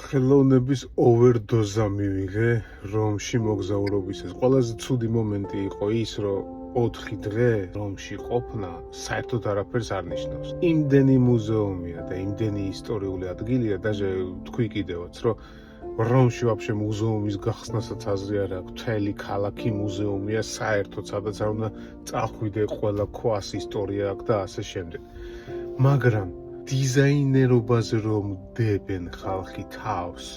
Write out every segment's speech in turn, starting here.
ხელოვნების ოვერდოზა მივიღე რომში მოგზაურობისას. ყველაზე ცუდი მომენტი იყო ის, რომ 4 დღე რომში ყოფნა საერთოდ არაფერს არ ნიშნავს. იმდენი მუზეუმია და იმდენი ისტორიული ადგილია, даже თქვი კიდევაც, რომ რომში ვაფშე მუზეუმის გახსნასაც აზრი არ აქვს. მთელი ქალაქი მუზეუმია საერთოდ, სადაც არ უნდა წახვიდე, ყველა ქვას ისტორია აქვს და ასე შემდეგ. მაგრამ დიზაინერობაზე რომ დებენ ხალხი თავს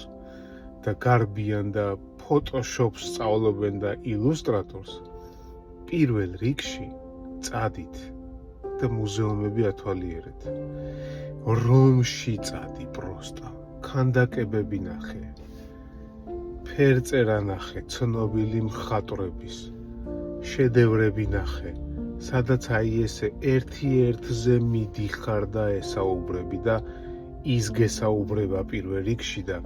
და გარბიან და ფოტოშოპს სწავლობენ და ილუსტრატორს, პირველ რიგში წადით და მუზეუმები ათვალიერეთ. რომში წადი პროსტა, ქანდაკებები ნახე, ფერწერა ნახე, ცნობილი მხატვრების შედევრები ნახე, სადაც აი ესე ერთ-ერთზე მიდიხარ და ესაუბრები და ის გესაუბრება პირველ რიგში და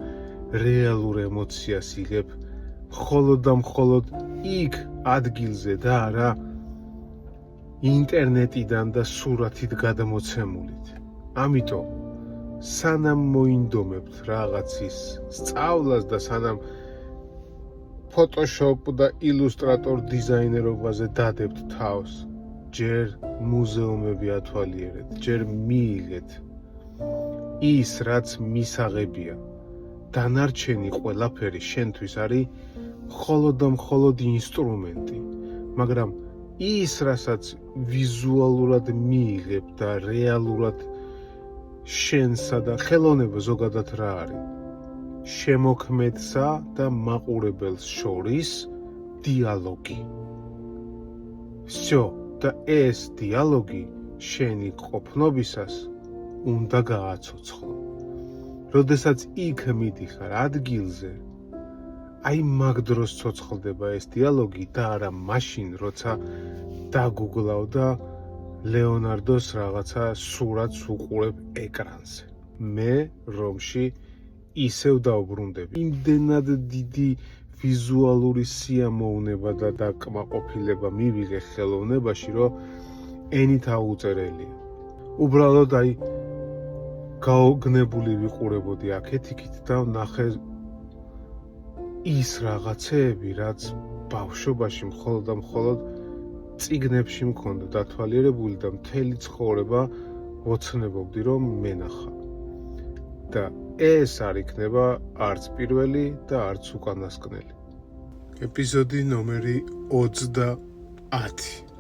რეალურ ემოციას იღებ მხოლოდ და მხოლოდ იქ ადგილზე და არა ინტერნეტიდან და სურათით გადმოცემულით. ამიტომ სანამ მოინდომებთ რაღაცის სწავლას და სანამ ფოტოშოპ და ილუსტრატორ დიზაინერობაზე დადებთ თავს, ჯერ მუზეუმები ათვალიერეთ, ჯერ მიიღეთ ის, რაც მისაღებია. დანარჩენი ყველაფერი შენთვის არის მხოლოდ და მხოლოდ ინსტრუმენტი, მაგრამ ის, რასაც ვიზუალურად მიიღებ და რეალურად შენსა და ხელოვნება ზოგადად რა არის? შემოქმედსა და მაყურებელს შორის დიალოგი. всё და ეს დიალოგი შენი ყოფნობისას უნდა გააცოცხლო. როდესაც იქ მიდიხარ ადგილზე, აი მაგ დროს ცოცხლდება ეს დიალოგი და არა მაშინ, როცა დაგუგლავ და ლეონარდოს რაღაცა სურათს უყურებ ეკრანზე. მე რომში ისევ დავბრუნდები. იმდენად დიდი ვიზუალური სიამოვნება და დაკმაყოფილება მივიღე ხელოვნებაში, რომ ენით აუწერელია. უბრალოდ აი გაოგნებული ვიყურებოდი აქეთ-იქით და ვნახე ის რაღაცეები, რაც ბავშვობაში მხოლოდ და მხოლოდ წიგნებში მქონდა დათვალიერებული და მთელი ცხოვრება ვოცნებობდი, რომ მენახა. და ეს არ იქნება არც პირველი და არც უკანასკნელი. ეპიზოდი ნომერი 30.